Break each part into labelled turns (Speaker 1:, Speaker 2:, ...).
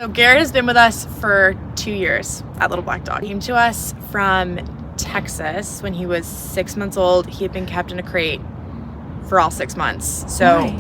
Speaker 1: So Garrett has been with us for 2 years, that little black dog. He came to us from Texas when he was 6 months old. He had been kept in a crate for all 6 months. So,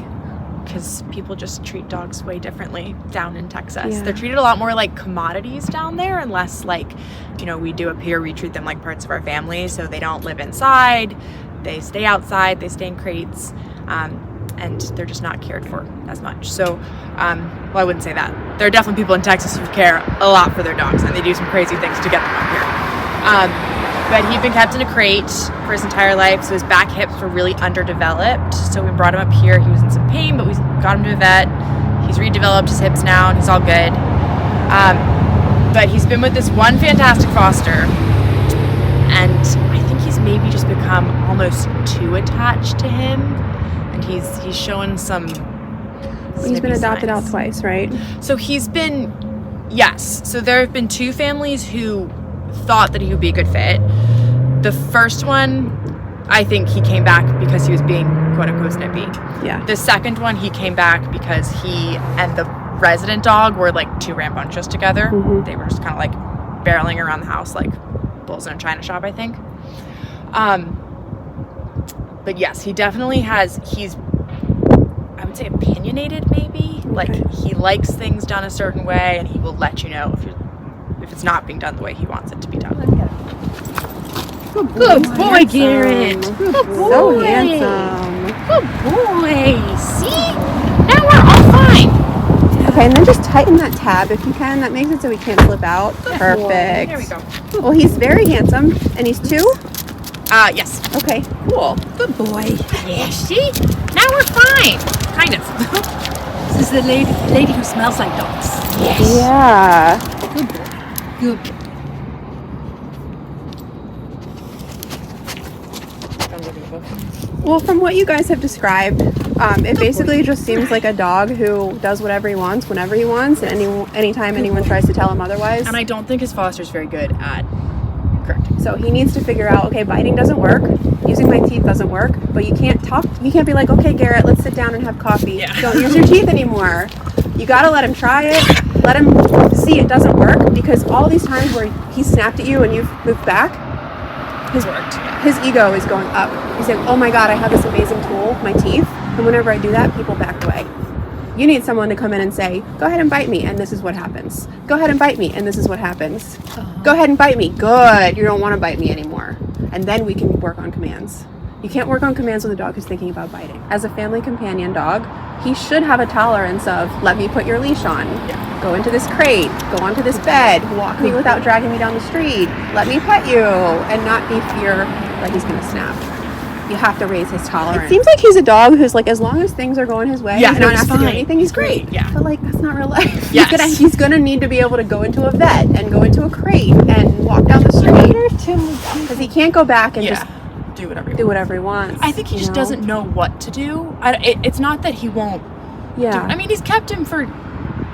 Speaker 1: because people just treat dogs way differently down in Texas.
Speaker 2: Yeah.
Speaker 1: They're treated a lot more like commodities down there, and less like, you know, we do up here. We treat them like parts of our family, so they don't live inside. They stay outside, they stay in crates, and they're just not cared for as much. So, well, I wouldn't say that. There are definitely people in Texas who care a lot for their dogs, and they do some crazy things to get them up here. But he'd been kept in a crate for his entire life, so his back hips were really underdeveloped. So we brought him up here. He was in some pain, but we got him to a vet. He's redeveloped his hips now, and he's all good. But he's been with this one fantastic foster, and I think he's maybe just become almost too attached to him, and he's showing some.
Speaker 2: He's been adopted
Speaker 1: signs.
Speaker 2: out twice, right?
Speaker 1: So he's been, yes. So there have been 2 families who thought that he would be a good fit. The first one, I think he came back because he was being quote unquote snippy.
Speaker 2: Yeah.
Speaker 1: The second one, he came back because he and the resident dog were like too rambunctious together.
Speaker 2: Mm-hmm.
Speaker 1: They were just kind of like barreling around the house like bulls in a china shop, I think. But yes, he definitely he's, I would say, opinionated maybe. Like, he likes things done a certain way, and he will let you know if it's not being done the way he wants it to be done.
Speaker 3: Good boy, Garrett. Good boy.
Speaker 2: So handsome.
Speaker 3: Good boy. See? Now we're all fine.
Speaker 2: Okay, and then just tighten that tab if you can. That makes it so he can't slip out. Perfect.
Speaker 1: There we go.
Speaker 2: Well, he's very handsome, and he's 2?
Speaker 1: Yes.
Speaker 2: Okay, cool.
Speaker 3: Good boy. Yeah, see? Now we're fine. Kind of. This is the lady who smells like dogs. Yes.
Speaker 2: Yeah.
Speaker 3: Good boy. Good boy.
Speaker 2: Well, from what you guys have described, it basically just seems like a dog who does whatever he wants, whenever he wants, and anytime anyone tries to tell him otherwise.
Speaker 1: And I don't think his foster's very good at correcting.
Speaker 2: So he needs to figure out, okay, biting doesn't work, using my teeth doesn't work, but you can't be like, okay, Garrett, let's sit down and have coffee.
Speaker 1: Yeah.
Speaker 2: Don't use your teeth anymore. You gotta let him try it, let him see it doesn't work, because all these times where he snapped at you and you've moved back, his ego is going up. He's saying, oh my God, I have this amazing tool, my teeth, and whenever I do that, people back away. You need someone to come in and say, go ahead and bite me, and this is what happens. Go ahead and bite me, and this is what happens. Go ahead and bite me. Good. You don't want to bite me anymore. And then we can work on commands. You can't work on commands with a dog who's thinking about biting. As a family companion dog, he should have a tolerance of, let me put your leash on.
Speaker 1: Yeah.
Speaker 2: Go into this crate. Go onto this bed. Walk me without dragging me down the street. Let me pet you. And not be fear that he's going to snap. You have to raise his tolerance. It seems like he's a dog who's like, as long as things are going his way,
Speaker 1: Yeah,
Speaker 2: he's
Speaker 1: no,
Speaker 2: not
Speaker 1: he's
Speaker 2: have to do
Speaker 1: fine.
Speaker 2: anything, he's great.
Speaker 1: Yeah.
Speaker 2: But like, that's not real life.
Speaker 1: Yes.
Speaker 2: He's gonna need to be able to go into a vet and go into a crate and walk down the street. Because he can't go back and just
Speaker 1: do whatever.
Speaker 2: do whatever he wants.
Speaker 1: I think he just doesn't know what to do. It's not that he won't.
Speaker 2: Yeah.
Speaker 1: I mean, he's kept him for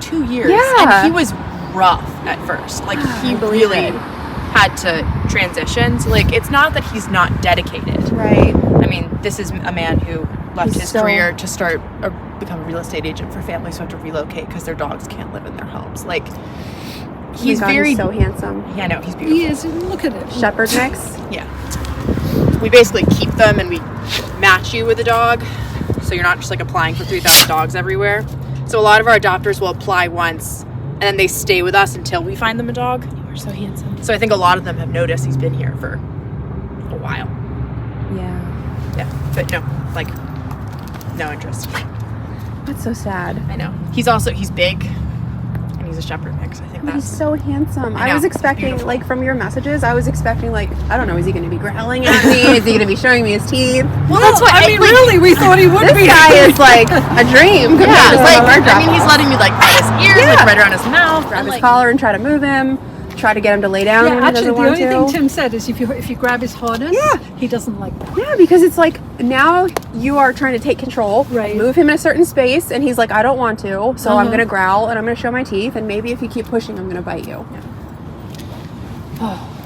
Speaker 1: 2 years.
Speaker 2: Yeah.
Speaker 1: And he was rough at first. Like, he
Speaker 2: believe
Speaker 1: really
Speaker 2: it.
Speaker 1: had to transition. So, like, it's not that he's not dedicated.
Speaker 2: Right.
Speaker 1: I mean, this is a man who left
Speaker 2: He's
Speaker 1: his
Speaker 2: so-
Speaker 1: career to start or become a real estate agent for families who have to relocate because their dogs can't live in their homes. Like, he's
Speaker 2: He's so handsome.
Speaker 1: Yeah, I know, he's beautiful.
Speaker 3: He is. Look at it.
Speaker 2: Shepherd mix.
Speaker 1: Yeah. We basically keep them and we match you with a dog, so you're not just like applying for 3,000 dogs everywhere. So a lot of our adopters will apply once and then they stay with us until we find them a dog.
Speaker 3: You are so handsome.
Speaker 1: So I think a lot of them have noticed he's been here for a while.
Speaker 2: Yeah.
Speaker 1: Yeah, but no, like, no interest.
Speaker 2: That's so sad.
Speaker 1: I know. He's big and he's a shepherd mix. I think
Speaker 2: But he's
Speaker 1: that's
Speaker 2: so handsome.
Speaker 1: I
Speaker 2: I was
Speaker 1: know,
Speaker 2: expecting,
Speaker 1: beautiful.
Speaker 2: like, from your messages, I was expecting, like, I don't know, is he going to be growling at me? Is he going to be showing me his teeth?
Speaker 1: well, that's what
Speaker 3: I mean, really, we thought he would
Speaker 2: This
Speaker 3: be.
Speaker 2: guy is like a dream.
Speaker 1: Yeah,
Speaker 2: compared to
Speaker 1: like,
Speaker 2: some of our
Speaker 1: I mean, he's letting me like pat his ears,
Speaker 2: Yeah.
Speaker 1: like right around his mouth,
Speaker 2: grab
Speaker 1: and,
Speaker 2: his
Speaker 1: like,
Speaker 2: collar and try to move him, try to get him to lay down
Speaker 3: Yeah,
Speaker 2: when he
Speaker 3: actually,
Speaker 2: doesn't
Speaker 3: the
Speaker 2: want
Speaker 3: only
Speaker 2: to.
Speaker 3: thing Tim said is if you grab his harness,
Speaker 2: Yeah.
Speaker 3: he doesn't like that.
Speaker 2: Yeah, because it's like now you are trying to take control,
Speaker 3: Right.
Speaker 2: move him in a certain space, and he's like, I don't want to, so I'm
Speaker 3: Uh-huh.
Speaker 2: going to growl and I'm going to show my teeth, and maybe if you keep pushing, I'm going to bite you.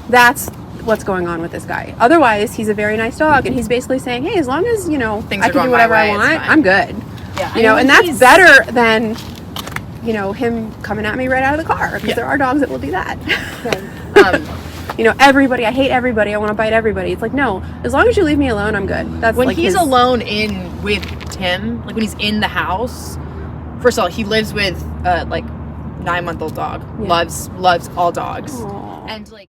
Speaker 2: That's what's going on with this guy. Otherwise, he's a very nice dog, and he's basically saying, hey, as long as, you know,
Speaker 1: Things
Speaker 2: I
Speaker 1: are
Speaker 2: can
Speaker 1: going
Speaker 2: do
Speaker 1: my
Speaker 2: whatever
Speaker 1: way,
Speaker 2: I
Speaker 1: it's
Speaker 2: want,
Speaker 1: fine.
Speaker 2: I'm good.
Speaker 1: Yeah,
Speaker 2: You know, and that's better than you know, him coming at me right out of the car, because there are dogs that will do that. You know, everybody, I hate everybody, I want to bite everybody. It's like, no, as long as you leave me alone, I'm good. That's
Speaker 4: when
Speaker 2: like
Speaker 4: he's alone with Tim, like when he's in the house, first of all, he lives with like 9-month-old dog.
Speaker 2: Yeah.
Speaker 4: Loves all dogs.
Speaker 2: Aww.
Speaker 4: And like